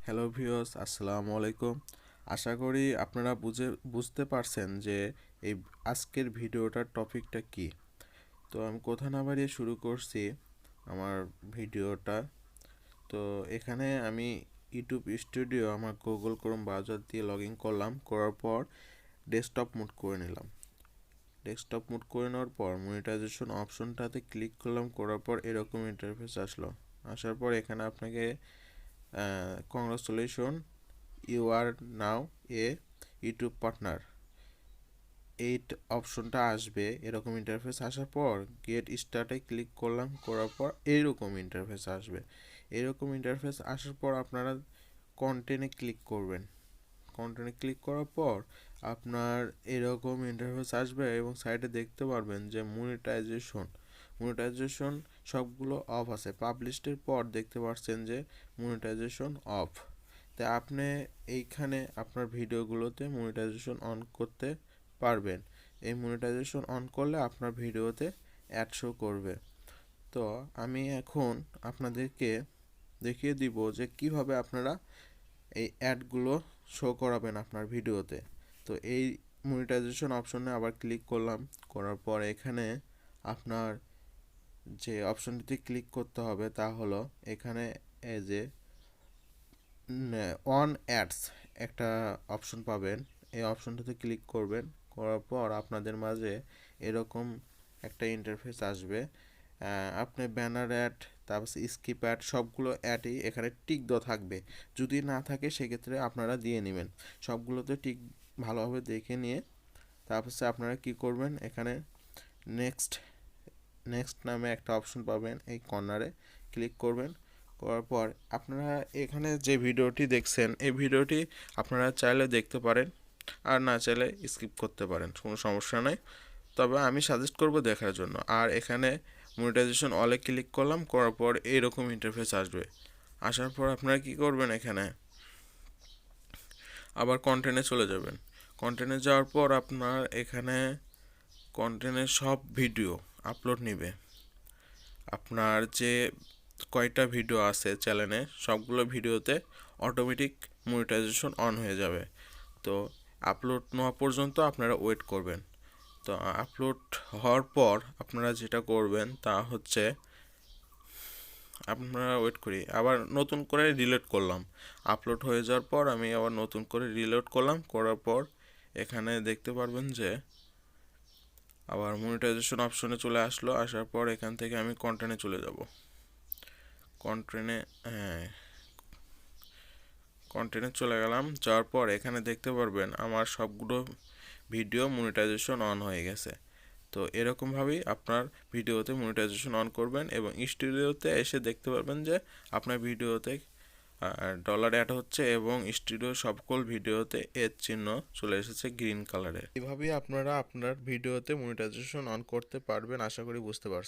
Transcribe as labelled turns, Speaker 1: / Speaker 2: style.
Speaker 1: Hello viewers, আসসালামু আলাইকুম। আশা করি আপনারা বুঝতে পারছেন যে এই আজকের ভিডিওটার টপিকটা কি। তো আমি কথা না বাড়িয়ে শুরু করছি আমার ভিডিওটা। তো এখানে আমি ইউটিউব স্টুডিও আমার গুগল ক্রোম ব্রাউজার দিয়ে লগ ইন করলাম, করার পর ডেস্কটপ মুড করে নিলাম। ডেস্কটপ মুড করে নেওয়ার পর মনিটাইজেশন অপশনটাতে ক্লিক করলাম, করার পর এরকম ইন্টারফেস আসলো। আসার পর এখানে আপনাকে congratulation, you are now a YouTube partner, এই অপশনটা আসবে। এরকম ইন্টারফেস আসার পর গেট স্টার্টে ক্লিক করলাম, করার পর এইরকম ইন্টারফেস আসবে। এরকম ইন্টারফেস আসার পর আপনারা কন্টেন্টে ক্লিক করবেন। কন্টেন্টে ক্লিক করার পর আপনার এরকম ইন্টারফেস আসবে এবং সাইডে দেখতে পারবেন যে মনিটাইজেশন সবগুলো অফ আছে। পাবলিশডের পর দেখতে পাচ্ছেন যে মনিটাইজেশন অফ। তাই আপনি এইখানে আপনার ভিডিওগুলোতে মনিটাইজেশন অন করতে পারবেন। এই মনিটাইজেশন অন করলে আপনার ভিডিওতে অ্যাড শো করবে। তো আমি এখন আপনাদেরকে দেখিয়ে দিব যে কিভাবে আপনারা এই অ্যাডগুলো শো করাবেন আপনার ভিডিওতে। তো এই মনিটাইজেশন অপশনে আবার ক্লিক করলাম, করার পর এখানে আপনার যে অপশনটিতে ক্লিক করতে হবে তা হলো এখানে এই যে অন অ্যাডস একটা অপশন পাবেন। এই অপশনটাতে ক্লিক করবেন, করার পর আপনাদের মাঝে এরকম একটা ইন্টারফেস আসবে। আপনি ব্যানার অ্যাড, তারপর স্কিপ অ্যাড, সবগুলো অ্যাডই এখানে টিক দেওয়া থাকবে। যদি না থাকে সেক্ষেত্রে আপনারা দিয়ে নেবেন। সবগুলোতে টিক ভালোভাবে দেখে নিয়ে তারপর আপনারা কি করবেন, এখানে নেক্সট নেক্সট নামে একটা অপশন পাবেন, এই কর্নারে ক্লিক করবেন। করার পর আপনারা এখানে যে ভিডিওটি দেখছেন এই ভিডিওটি আপনারা চাইলে দেখতে পারেন, আর না চাইলে স্কিপ করতে পারেন, কোনো সমস্যা নেই। তবে আমি সাজেস্ট করব দেখার জন্য। আর এখানে মনিটাইজেশন অলে ক্লিক করলাম, করার পর এইরকম ইন্টারফেস আসবে। আসার পর আপনারা কি করবেন, এখানে আবার কন্টেন্টে চলে যাবেন। কন্টেন্টে যাওয়ার পর আপনার এখানে কন্টেন্টের সব ভিডিও আপলোড নেবে। আপনার যে কয়টা ভিডিও আছে চ্যানেলে সবগুলো ভিডিওতে অটোমেটিক মনিটাইজেশন অন হয়ে যাবে। তো আপলোড নেওয়া পর্যন্ত আপনারা ওয়েট করবেন। তো আপলোড হওয়ার পর আপনারা যেটা করবেন তা হচ্ছে আপনারা ওয়েট করি, আবার নতুন করে রিলোড করলাম। আপলোড হয়ে যাওয়ার পর আমি আবার নতুন করে রিলোড করলাম, করার পর এখানে দেখতে পারবেন যে আবার মনিটাইজেশন অপশনে চলে আসলো। আসার পর এখান থেকে আমি কন্টেন্টে চলে যাব। কন্টেন্টে চলে গেলাম, যাওয়ার পর এখানে দেখতে পারবেন আমার সবগুলো ভিডিও মনিটাইজেশন অন হয়ে গেছে। তো এরকমভাবেই আপনার ভিডিওতে মনিটাইজেশন অন করবেন এবং স্টুডিওতে এসে দেখতে পারবেন যে আপনার ভিডিওতে ডলার অ্যাড হচ্ছে এবং স্টুডিও সকল ভিডিওতে এর চিহ্ন চলে এসেছে গ্রিন কালারে। এভাবেই আপনারা আপনার ভিডিওতে মনিটাইজেশন অন করতে পারবেন, আশা করি বুঝতে পারছেন।